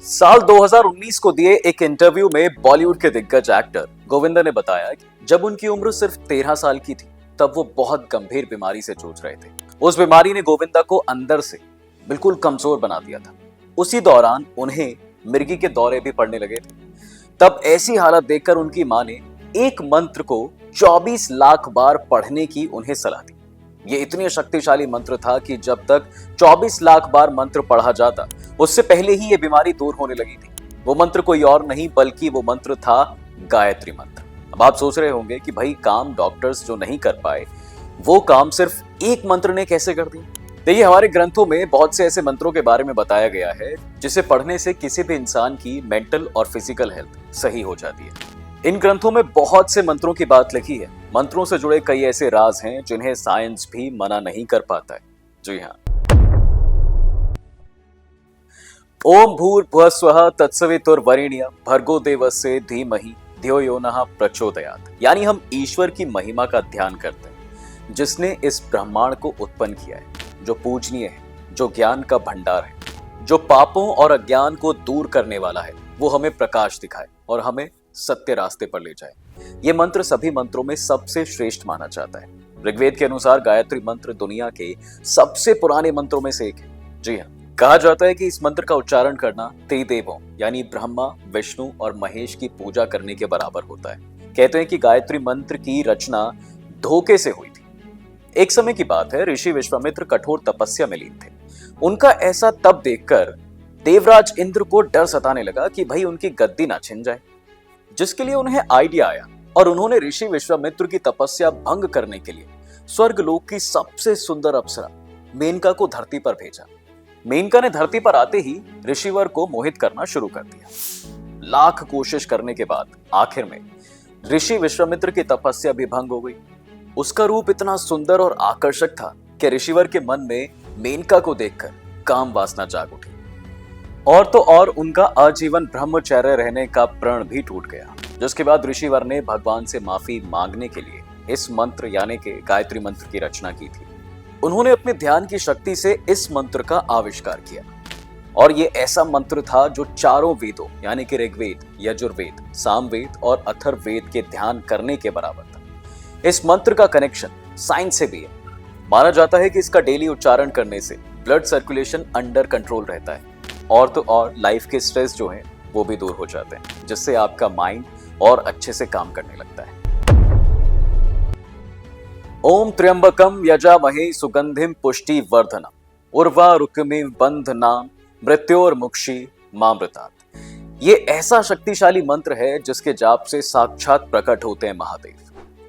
साल 2019 को दिए एक इंटरव्यू में बॉलीवुड के दिग्गज एक्टर गोविंदा ने बताया कि जब उनकी उम्र सिर्फ 13 साल की थी तब वो बहुत गंभीर बीमारी से जूझ रहे थे। उस बीमारी ने गोविंदा को अंदर से बिल्कुल कमजोर बना दिया था। उसी दौरान उन्हें मिर्गी के दौरे भी पड़ने लगे थे। तब ऐसी हालत देखकर उनकी मां ने एक मंत्र को 24 लाख बार पढ़ने की उन्हें सलाह दी। ये इतनी शक्तिशाली मंत्र था कि जब तक 24 लाख बार मंत्र पढ़ा जाता उससे पहले ही ये बीमारी दूर होने लगी थी। वो मंत्र कोई और नहीं बल्कि वो मंत्र था गायत्री मंत्र। अब आप सोच रहे होंगे कि भाई काम डॉक्टर्स जो नहीं कर पाए वो काम सिर्फ एक मंत्र ने कैसे कर दिया। देखिए हमारे ग्रंथों में बहुत से ऐसे मंत्रों के बारे में बताया गया है जिसे पढ़ने से किसी भी इंसान की मेंटल और फिजिकल हेल्थ सही हो जाती है। इन ग्रंथों में बहुत से मंत्रों की बात लिखी है। मंत्रों से जुड़े कई ऐसे राज हैं जिन्हें साइंस भी मना नहीं कर पाता है। जी हाँ। ओम भूर्भुवः स्वः तत्सवितुर्वरेण्यं भर्गो देवस्य धीमहि धियो यो नः प्रचोदयात्। यानी हम ईश्वर की महिमा का ध्यान करते हैं जिसने इस ब्रह्मांड को उत्पन्न किया है, जो पूजनीय है, जो ज्ञान का भंडार है, जो पापों और अज्ञान को दूर करने वाला है। वो हमें प्रकाश दिखाए और हमें सत्य रास्ते पर ले जाए। ये मंत्र सभी मंत्रों में सबसे श्रेष्ठ माना जाता है। ऋग्वेद के अनुसार गायत्री मंत्र दुनिया के सबसे पुराने मंत्रों में से एक है। जी हाँ, कहा जाता है कि इस मंत्र का उच्चारण करना त्रिदेवों यानी ब्रह्मा, विष्णु और महेश की पूजा करने के बराबर होता है। कहते हैं कि गायत्री मंत्र की रचना धोखे से हुई थी। एक समय की बात है, ऋषि विश्वामित्र कठोर तपस्या में लीन थे। उनका ऐसा तप देखकर देवराज इंद्र को डर सताने लगा कि भाई उनकी गद्दी ना छिन जाए, जिसके लिए उन्हें आइडिया आया और उन्होंने ऋषि विश्वामित्र की तपस्या भंग करने के लिए स्वर्गलोक की सबसे सुंदर अप्सरा मेनका को धरती पर भेजा। मेनका ने धरती पर आते ही ऋषिवर को मोहित करना शुरू कर दिया। लाख कोशिश करने के बाद आखिर में ऋषि विश्वामित्र की तपस्या भी भंग हो गई। उसका रूप इतना सुंदर और आकर्षक था कि ऋषिवर के मन में मेनका को देखकर काम वासना जाग उठी और तो और उनका आजीवन ब्रह्मचर्य रहने का प्रण भी टूट गया। जिसके बाद ऋषिवर ने भगवान से माफी मांगने के लिए इस मंत्र यानी कि गायत्री मंत्र की रचना की थी। उन्होंने अपने ध्यान की शक्ति से इस मंत्र का आविष्कार किया और ये ऐसा मंत्र था जो चारों वेदों यानी कि ऋग्वेद, यजुर्वेद, सामवेद और अथर्ववेद के ध्यान करने के बराबर था। इस मंत्र का कनेक्शन साइंस से भी है। माना जाता है कि इसका डेली उच्चारण करने से ब्लड सर्कुलेशन अंडर कंट्रोल रहता है और तो और लाइफ के स्ट्रेस जो हैं वो भी दूर हो जाते हैं, जिससे आपका माइंड और अच्छे से काम करने लगता है। ओम त्र्यंबकम यजामहे सुगंधिम पुष्टि वर्धनम उर्वारुकमिव बंधनाम मृत्योर्मुक्षी मामृतात्। ये ऐसा शक्तिशाली मंत्र है जिसके जाप से साक्षात प्रकट होते हैं महादेव।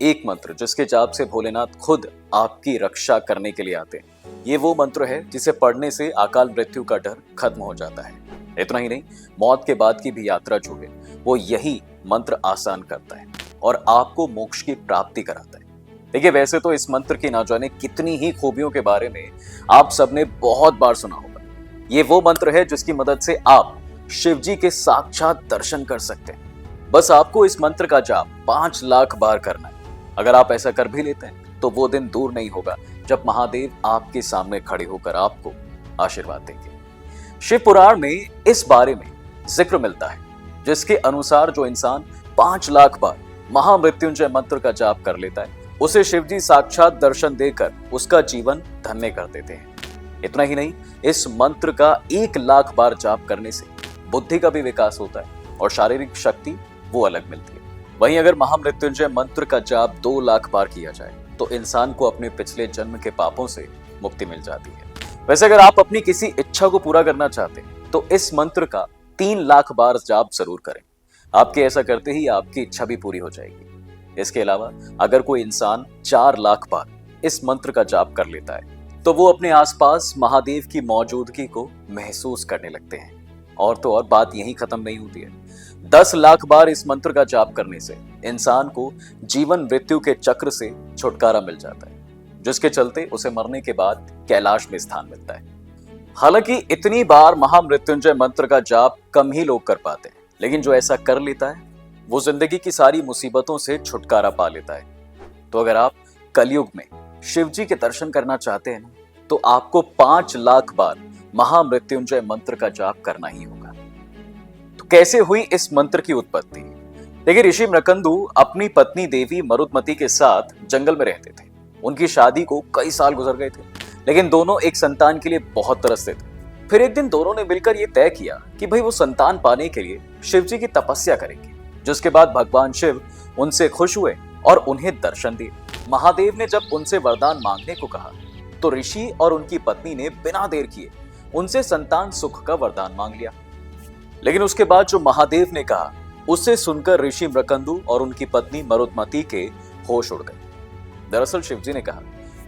एक मंत्र जिसके जाप से भोलेनाथ खुद आपकी रक्षा करने के लिए आते हैं। ये वो मंत्र है जिसे पढ़ने से अकाल मृत्यु का डर खत्म हो जाता है। इतना ही नहीं, मौत के बाद की भी यात्रा जो है वो यही मंत्र आसान करता है और आपको मोक्ष की प्राप्ति कराता है। देखिए वैसे तो इस मंत्र की ना जाने कितनी ही खूबियों के बारे में आप सबने बहुत बार सुना होगा। ये वो मंत्र है जिसकी मदद से आप शिव जी के साक्षात दर्शन कर सकते हैं। बस आपको इस मंत्र का जाप 5 लाख बार करना है। अगर आप ऐसा कर भी लेते हैं तो वो दिन दूर नहीं होगा जब महादेव आपके सामने खड़े होकर आपको आशीर्वाद देंगे। शिव पुराण में इस बारे में जिक्र मिलता है जिसके अनुसार जो इंसान 5 लाख बार महामृत्युंजय मंत्र का जाप कर लेता है उसे शिवजी साक्षात दर्शन देकर उसका जीवन धन्य कर देते हैं। इतना ही नहीं, इस मंत्र का 1 लाख बार जाप करने से बुद्धि का भी विकास होता है और शारीरिक शक्ति वो अलग मिलती है। वहीं अगर महामृत्युंजय मंत्र का जाप 2 लाख बार किया जाए तो इंसान को अपने पिछले जन्म के पापों से मुक्ति मिल जाती है। वैसे अगर आप अपनी किसी इच्छा को पूरा करना चाहते हैं तो इस मंत्र का 3 लाख बार जाप जरूर करें। आपके ऐसा करते ही आपकी इच्छा भी पूरी हो जाएगी। इसके अलावा अगर कोई इंसान 4 लाख बार इस मंत्र का जाप कर लेता है तो वो अपने आसपास महादेव की मौजूदगी को महसूस करने लगते हैं। और तो और बात यहीं खत्म नहीं होती है। 10 लाख बार इस मंत्र का जाप करने से इंसान को जीवन मृत्यु के चक्र से छुटकारा मिल जाता है, जिसके चलते उसे मरने के बाद कैलाश में स्थान मिलता है। हालांकि इतनी बार महामृत्युंजय मंत्र का जाप कम ही लोग कर पाते हैं, लेकिन जो ऐसा कर लेता है वो जिंदगी की सारी मुसीबतों से छुटकारा पा लेता है। तो अगर आप कलयुग में शिव जी के दर्शन करना चाहते हैं ना, तो आपको 5 लाख बार महामृत्युंजय मंत्र का जाप करना ही होगा। कैसे हुई इस मंत्र की उत्पत्ति? देखिए, ऋषि मृकंदु अपनी पत्नी देवी मरुतमती के साथ जंगल में रहते थे। उनकी शादी को कई साल गुजर गए थे, लेकिन दोनों एक संतान के लिए बहुत तरसते थे। फिर एक दिन दोनों ने मिलकर यह तय किया कि भाई वो संतान पाने के लिए शिव जी की तपस्या करेंगे। जिसके बाद भगवान शिव उनसे खुश हुए और उन्हें दर्शन दिए। महादेव ने जब उनसे वरदान मांगने को कहा तो ऋषि और उनकी पत्नी ने बिना देर किए उनसे संतान सुख का वरदान मांग लिया। लेकिन उसके बाद जो महादेव ने कहा उसे सुनकर ऋषि मृकंदु और उनकी पत्नी मरुतमती के होश उड़ गए। दरअसल शिवजी ने कहा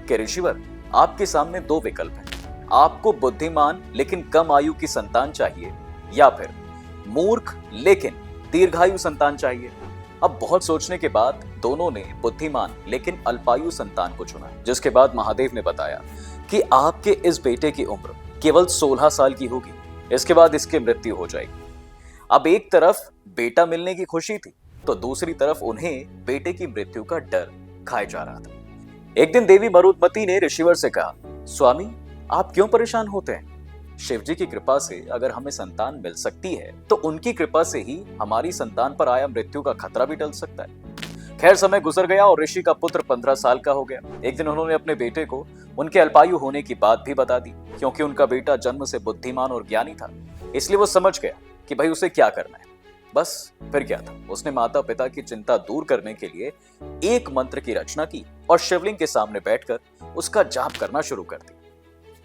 कि ऋषिवर, आपके सामने दो विकल्प हैं। आपको बुद्धिमान लेकिन कम आयु की संतान चाहिए, या फिर मूर्ख लेकिन दीर्घायु संतान चाहिए। अब बहुत सोचने के बाद दोनों ने बुद्धिमान लेकिन अल्पायु संतान को चुना। जिसके बाद महादेव ने बताया कि आपके इस बेटे की उम्र केवल 16 साल की होगी, इसके बाद इसकी मृत्यु हो जाएगी। अब एक तरफ बेटा मिलने की खुशी थी तो दूसरी तरफ उन्हें बेटे की मृत्यु का डर खाए जा रहा था। एक दिन देवी मरुतमती ने ऋषिवर से कहा, स्वामी, आप क्यों परेशान होते हैं? शिवजी की कृपा से अगर हमें संतान मिल सकती है तो उनकी कृपा से ही हमारी संतान पर आया मृत्यु का खतरा भी टल सकता है। खैर, समय गुजर गया और ऋषि का पुत्र 15 साल का हो गया। एक दिन उन्होंने अपने बेटे को उनके अल्पायु होने की बात भी बता दी। क्योंकि उनका बेटा जन्म से बुद्धिमान और ज्ञानी था, इसलिए वो समझ गया कि भाई उसे क्या करना है। बस फिर क्या था, उसने माता पिता की चिंता दूर करने के लिए एक मंत्र की रचना की और शिवलिंग के सामने बैठकर उसका जाप करना शुरू कर दिया।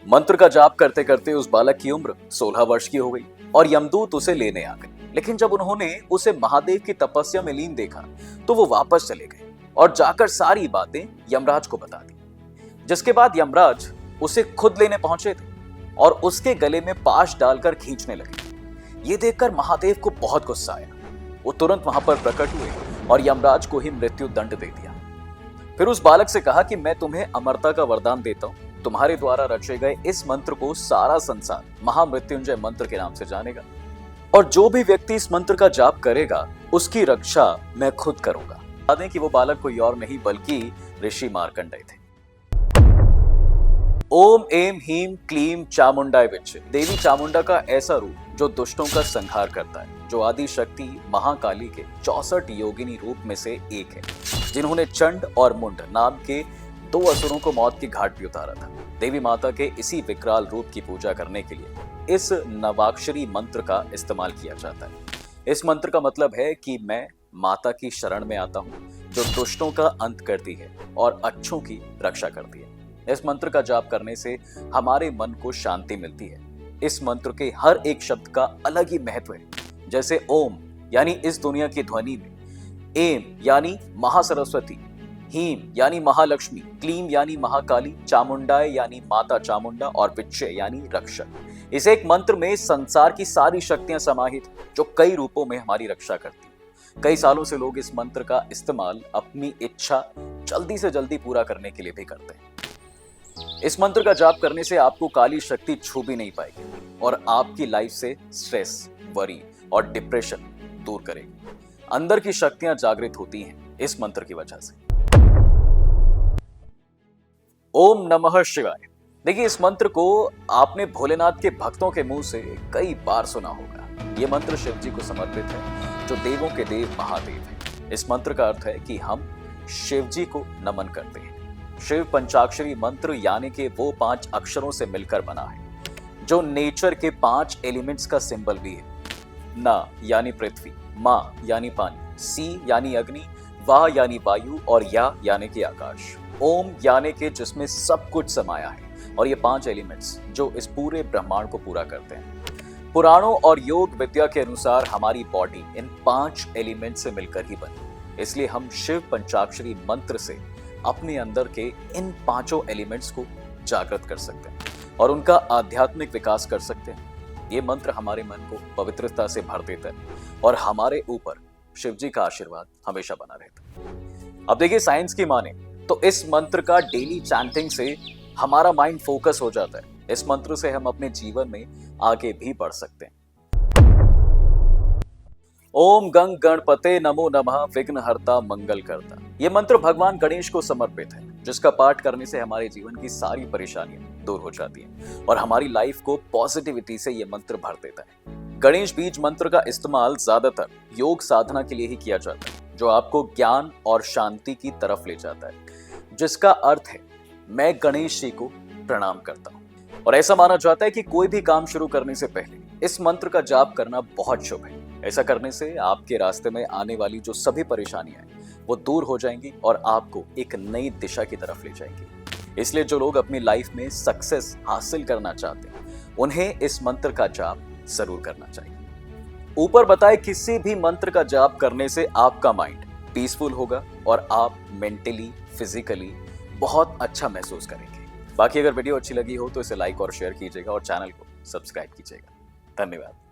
मंत्र का जाप करते करते उस बालक की उम्र 16 वर्ष की हो गई और यमदूत उसे लेने आ गए। लेकिन जब उन्होंने उसे महादेव की तपस्या में लीन देखा तो वो वापस चले गए और जाकर सारी बातें यमराज को बता दी। जिसके बाद यमराज उसे खुद लेने पहुंचे थे और उसके गले में पाश डालकर खींचने लगे। ये देखकर महादेव को बहुत गुस्सा आया। वो तुरंत वहां पर प्रकट हुए और यमराज को ही मृत्यु दंड दे दिया। फिर उस बालक से कहा कि मैं तुम्हें अमरता का वरदान देता हूं। तुम्हारे द्वारा रचे गए इस मंत्र को सारा संसार महामृत्युंजय मंत्र के नाम से जानेगा और जो भी व्यक्ति इस मंत्र का जाप करेगा उसकी रक्षा मैं खुद करूंगा। बता दें कि वो बालक कोई और नहीं बल्कि ऋषि मार्कंडेय थे। ओम एम हीम क्लीम चामुंडाय विच्चे, देवी चामुंडा का ऐसा रूप जो दुष्टों का संहार करता है, जो आदि शक्ति महाकाली के 64 योगिनी रूप में से एक है, जिन्होंने चंड और मुंड नाम के 2 असुरों को मौत की घाट पे उतारा था। देवी माता के इसी विकराल रूप की पूजा करने के लिए इस नवाक्षरी मंत्र का इस्तेमाल किया जाता है। इस मंत्र का मतलब है कि मैं माता की शरण में आता हूँ, जो दुष्टों का अंत करती है और अच्छों की रक्षा करती है। इस मंत्र का जाप करने से हमारे मन को शांति मिलती है। इस मंत्र के हर एक शब्द का अलग ही महत्व है। जैसे ओम यानी इस दुनिया की ध्वनि में, एम यानी महासरस्वती, हीम यानी महालक्ष्मी, क्लीम यानी महाकाली, चामुंडाय यानी माता चामुंडा और विच्चे यानी रक्षक। इस एक मंत्र में संसार की सारी शक्तियां समाहित जो कई रूपों में हमारी रक्षा करती हैं। कई सालों से लोग इस मंत्र का इस्तेमाल अपनी इच्छा जल्दी से जल्दी पूरा करने के लिए भी करते हैं। इस मंत्र का जाप करने से आपको काली शक्ति छू भी नहीं पाएगी और आपकी लाइफ से स्ट्रेस, वरी और डिप्रेशन दूर करेगी। अंदर की शक्तियां जागृत होती हैं इस मंत्र की वजह से। ओम नमः शिवाय। देखिए, इस मंत्र को आपने भोलेनाथ के भक्तों के मुंह से कई बार सुना होगा। ये मंत्र शिव जी को समर्पित है, जो देवों के देव महादेव हैं। इस मंत्र का अर्थ है कि हम शिव जी को नमन करते हैं। शिव पंचाक्षरी मंत्र यानी कि वो 5 अक्षरों से मिलकर बना है, जो नेचर के 5 एलिमेंट्स का सिंबल भी है। ना यानी पृथ्वी, मा यानी पानी, सी यानी अग्नि, वाह यानी वायु और या यानी कि आकाश, ओम यानी कि जिसमें सब कुछ समाया है। और ये 5 एलिमेंट्स जो इस पूरे ब्रह्मांड को पूरा करते हैं। पुराणों और योग विद्या के अनुसार हमारी बॉडी इन 5 एलिमेंट्स से मिलकर ही बनी। इसलिए हम शिव पंचाक्षरी मंत्र से अपने अंदर के इन 5 एलिमेंट्स को जागृत कर सकते हैं और उनका आध्यात्मिक विकास कर सकते हैं। ये मंत्र हमारे मन को पवित्रता से भर देता है और हमारे ऊपर शिव जी का आशीर्वाद हमेशा बना रहता है। अब देखिए, साइंस की माने तो इस मंत्र का डेली चैंटिंग से हमारा माइंड फोकस हो जाता है। इस मंत्र से हम अपने जीवन में आगे भी बढ़ सकते हैं। ओम गंग गणपते नमो नमः विघ्नहर्ता मंगल करता। यह मंत्र भगवान गणेश को समर्पित है, जिसका पाठ करने से हमारे जीवन की सारी परेशानियां दूर हो जाती हैं और हमारी लाइफ को पॉजिटिविटी से यह मंत्र भर देता है। गणेश बीज मंत्र का इस्तेमाल ज्यादातर योग साधना के लिए ही किया जाता है, जो आपको ज्ञान और शांति की तरफ ले जाता है, जिसका अर्थ है मैं गणेश जी को प्रणाम करता हूँ। और ऐसा माना जाता है कि कोई भी काम शुरू करने से पहले इस मंत्र का जाप करना बहुत शुभ है। ऐसा करने से आपके रास्ते में आने वाली जो सभी परेशानियां हैं वो दूर हो जाएंगी और आपको एक नई दिशा की तरफ ले जाएंगी। इसलिए जो लोग अपनी लाइफ में सक्सेस हासिल करना चाहते हैं उन्हें इस मंत्र का जाप जरूर करना चाहिए। ऊपर बताए किसी भी मंत्र का जाप करने से आपका माइंड पीसफुल होगा और आप मेंटली फिजिकली बहुत अच्छा महसूस करेंगे। बाकी अगर वीडियो अच्छी लगी हो तो इसे लाइक और शेयर कीजिएगा और चैनल को सब्सक्राइब कीजिएगा। धन्यवाद।